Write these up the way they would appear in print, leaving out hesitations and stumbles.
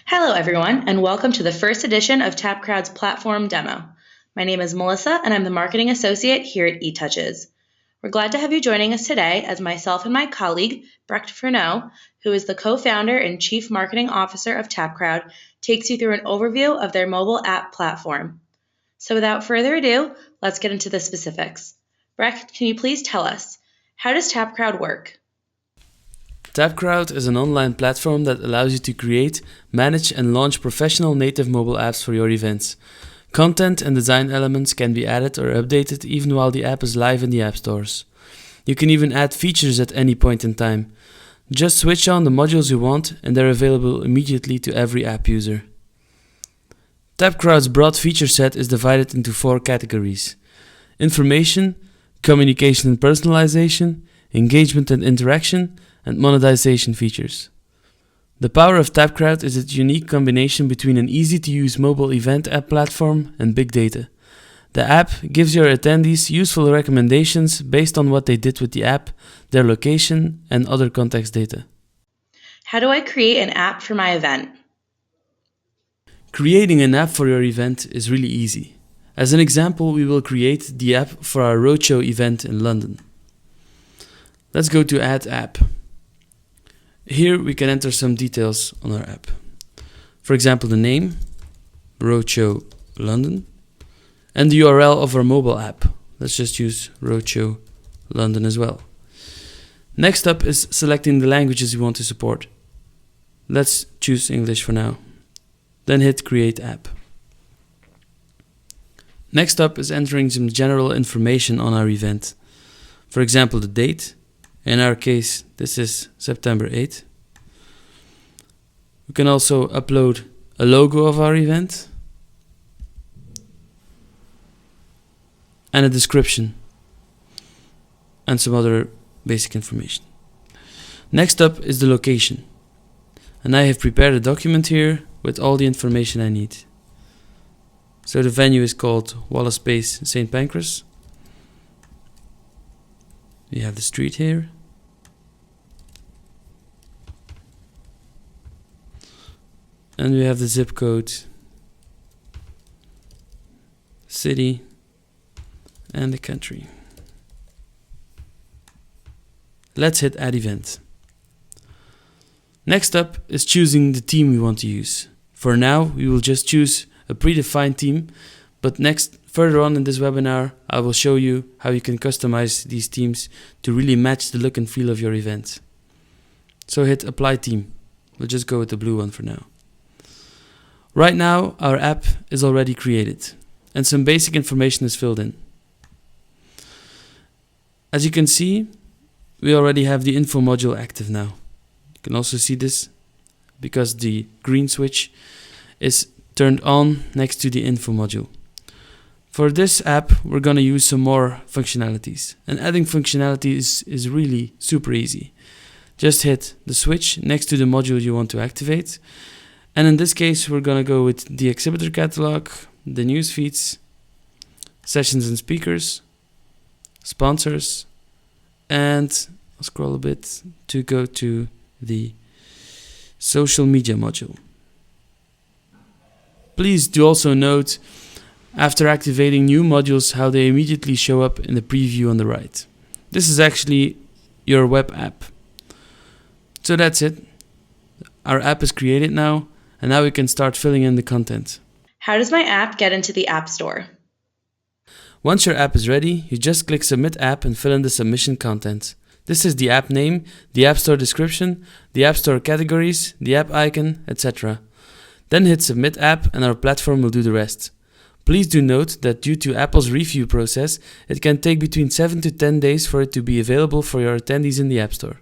Hello, everyone, and welcome to the first edition of TapCrowd's platform demo. My name is Melissa, and I'm the Marketing Associate here at etouches. We're glad to have you joining us today as myself and my colleague, Brecht Furneaux, who is the co-founder and Chief Marketing Officer of TapCrowd, takes you through an overview of their mobile app platform. So without further ado, let's get into the specifics. Brecht, can you please tell us, how does TapCrowd work? TapCrowd is an online platform that allows you to create, manage and launch professional native mobile apps for your events. Content and design elements can be added or updated even while the app is live in the app stores. You can even add features at any point in time. Just switch on the modules you want and they're available immediately to every app user. TapCrowd's broad feature set is divided into 4 categories: information, communication and personalization, engagement and interaction, and monetization features. The power of TapCrowd is its unique combination between an easy-to-use mobile event app platform and big data. The app gives your attendees useful recommendations based on what they did with the app, their location, and other context data. How do I create an app for my event? Creating an app for your event is really easy. As an example, we will create the app for our roadshow event in London. Let's go to Add App. Here we can enter some details on our app. For example, the name, Roadshow London, and the URL of our mobile app. Let's just use Roadshow London as well. Next up is selecting the languages you want to support. Let's choose English for now. Then hit Create App. Next up is entering some general information on our event. For example, the date. In our case, this is September 8th. We can also upload a logo of our event and a description and some other basic information. Next up is the location. And I have prepared a document here with all the information I need. So the venue is called Wallace Place, St. Pancras. We have the street here. And we have the zip code, city, and the country. Let's hit Add Event. Next up is choosing the theme we want to use. For now, we will just choose a predefined theme, but further on in this webinar, I will show you how you can customize these themes to really match the look and feel of your event. So hit Apply Theme. We'll just go with the blue one for now. Right now, our app is already created and some basic information is filled in. As you can see, we already have the info module active now. You can also see this because the green switch is turned on next to the info module. For this app, we're going to use some more functionalities. And adding functionalities is really super easy. Just hit the switch next to the module you want to activate. And in this case, we're going to go with the exhibitor catalog, the news feeds, sessions and speakers, sponsors, and I'll scroll a bit to go to the social media module. Please do also note, after activating new modules, how they immediately show up in the preview on the right. This is actually your web app. So that's it. Our app is created now. And now we can start filling in the content. How does my app get into the App Store? Once your app is ready, you just click Submit App and fill in the submission content. This is the app name, the App Store description, the App Store categories, the app icon, etc. Then hit Submit App and our platform will do the rest. Please do note that due to Apple's review process, it can take between 7 to 10 days for it to be available for your attendees in the App Store.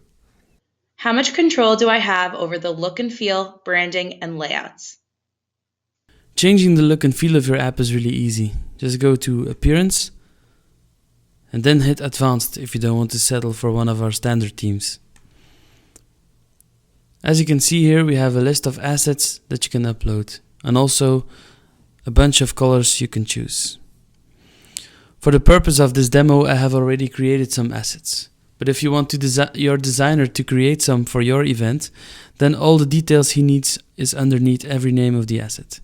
How much control do I have over the look and feel, branding, and layouts? Changing the look and feel of your app is really easy. Just go to Appearance and then hit Advanced if you don't want to settle for one of our standard themes. As you can see here, we have a list of assets that you can upload and also a bunch of colors you can choose. For the purpose of this demo, I have already created some assets. But if you want to your designer to create some for your event, then all the details he needs is underneath every name of the asset.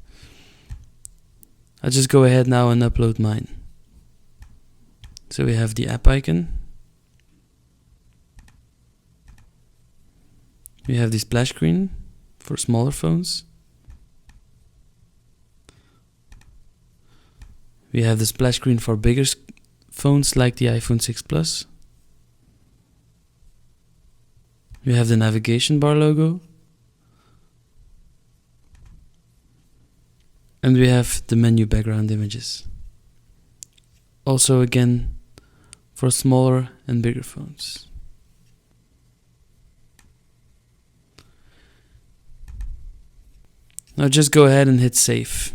I'll just go ahead now and upload mine. So we have the app icon. We have the splash screen for smaller phones. We have the splash screen for bigger phones like the iPhone 6 Plus. We have the navigation bar logo. And we have the menu background images. Also again for smaller and bigger phones. Now just go ahead and hit save.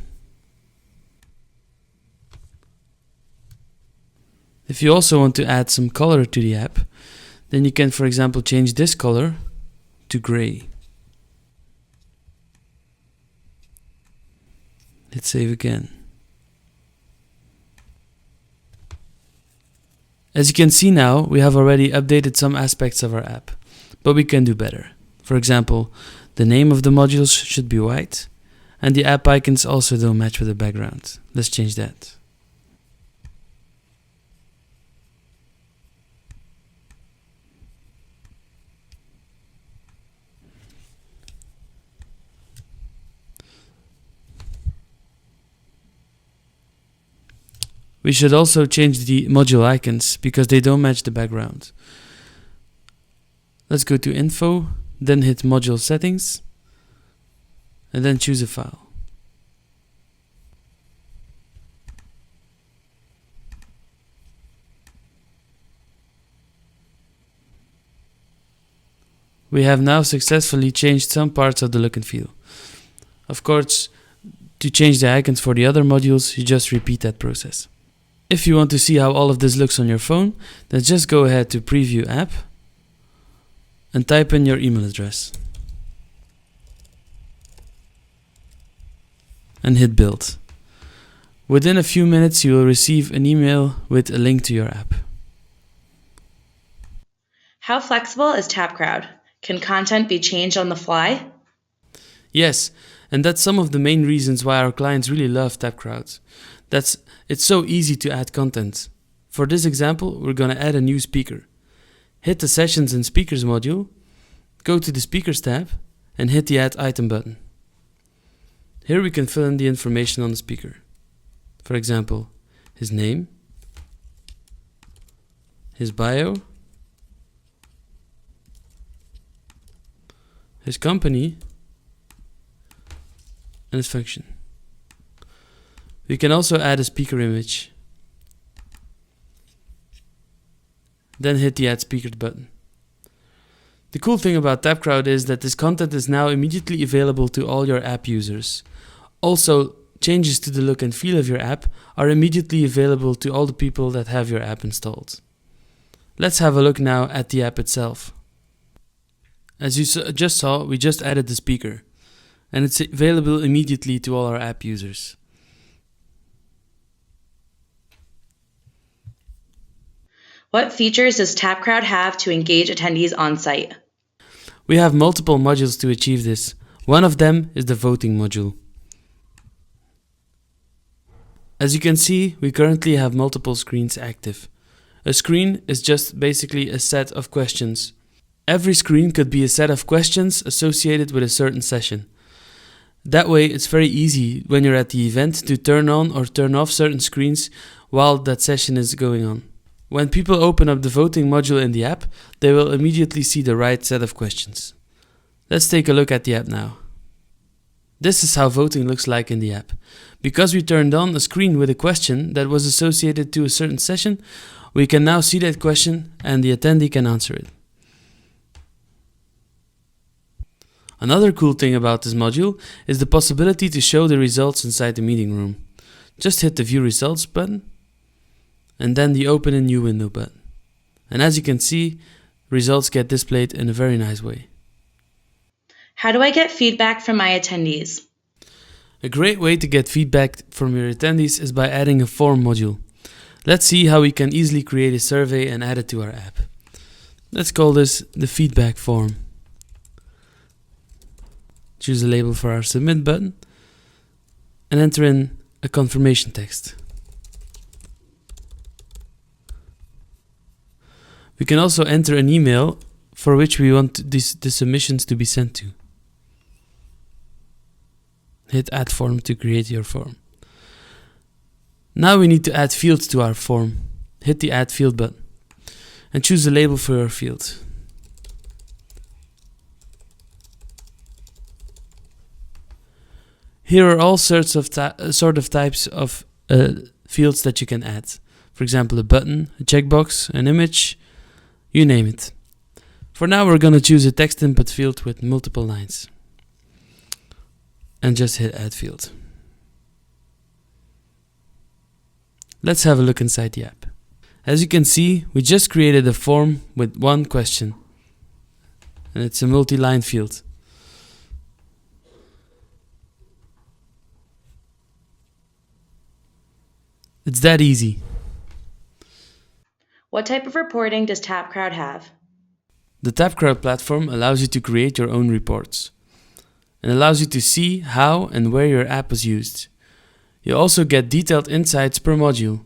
If you also want to add some color to the app, then you can, for example, change this color to gray. Hit save again. As you can see now, we have already updated some aspects of our app, but we can do better. For example, the name of the modules should be white, and the app icons also don't match with the background. Let's change that. We should also change the module icons because they don't match the background. Let's go to Info, then hit Module Settings, and then choose a file. We have now successfully changed some parts of the look and feel. Of course, to change the icons for the other modules, you just repeat that process. If you want to see how all of this looks on your phone, then just go ahead to Preview App and type in your email address. And hit Build. Within a few minutes you will receive an email with a link to your app. How flexible is TapCrowd? Can content be changed on the fly? Yes, and that's some of the main reasons why our clients really love TapCrowd. It's so easy to add content. For this example, we're going to add a new speaker. Hit the Sessions and Speakers module, go to the Speakers tab, and hit the Add Item button. Here we can fill in the information on the speaker. For example, his name, his bio, his company, and his function. We can also add a speaker image. Then hit the Add Speakers button. The cool thing about TapCrowd is that this content is now immediately available to all your app users. Also, changes to the look and feel of your app are immediately available to all the people that have your app installed. Let's have a look now at the app itself. As you just saw, we just added the speaker, and it's available immediately to all our app users. What features does TapCrowd have to engage attendees on site? We have multiple modules to achieve this. One of them is the voting module. As you can see, we currently have multiple screens active. A screen is just basically a set of questions. Every screen could be a set of questions associated with a certain session. That way, it's very easy when you're at the event to turn on or turn off certain screens while that session is going on. When people open up the voting module in the app, they will immediately see the right set of questions. Let's take a look at the app now. This is how voting looks like in the app. Because we turned on a screen with a question that was associated to a certain session, we can now see that question and the attendee can answer it. Another cool thing about this module is the possibility to show the results inside the meeting room. Just hit the View Results button and then the Open a New Window button. And as you can see, results get displayed in a very nice way. How do I get feedback from my attendees? A great way to get feedback from your attendees is by adding a form module. Let's see how we can easily create a survey and add it to our app. Let's call this the feedback form. Choose a label for our submit button and enter in a confirmation text. We can also enter an email for which we want the submissions to be sent to. Hit add form to create your form. Now we need to add fields to our form. Hit the add field button and choose a label for your field. Here are all sorts of types of fields that you can add. For example, a button, a checkbox, an image, you name it. For now, we're going to choose a text input field with multiple lines. And just hit add field. Let's have a look inside the app. As you can see, we just created a form with one question. And it's a multi-line field. It's that easy. What type of reporting does TapCrowd have? The TapCrowd platform allows you to create your own reports and allows you to see how and where your app was used. You also get detailed insights per module,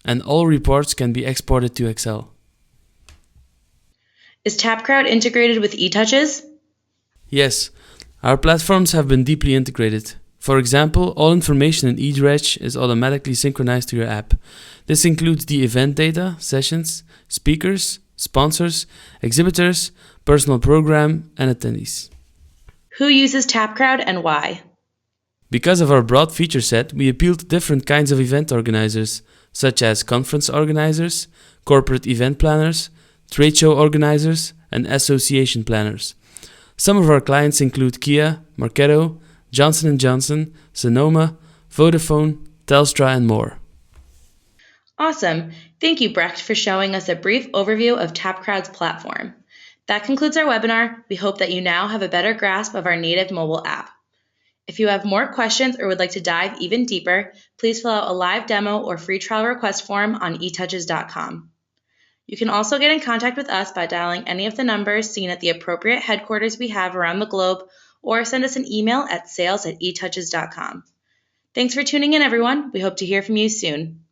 and all reports can be exported to Excel. Is TapCrowd integrated with etouches? Yes, our platforms have been deeply integrated. For example, all information in eTouches is automatically synchronized to your app. This includes the event data, sessions, speakers, sponsors, exhibitors, personal program, and attendees. Who uses TapCrowd and why? Because of our broad feature set, we appeal to different kinds of event organizers, such as conference organizers, corporate event planners, trade show organizers, and association planners. Some of our clients include Kia, Marketo, Johnson & Johnson, Sonoma, Vodafone, Telstra, and more. Awesome. Thank you, Brecht, for showing us a brief overview of TapCrowd's platform. That concludes our webinar. We hope that you now have a better grasp of our native mobile app. If you have more questions or would like to dive even deeper, please fill out a live demo or free trial request form on etouches.com. You can also get in contact with us by dialing any of the numbers seen at the appropriate headquarters we have around the globe, or send us an email at sales@etouches.com. Thanks for tuning in, everyone. We hope to hear from you soon.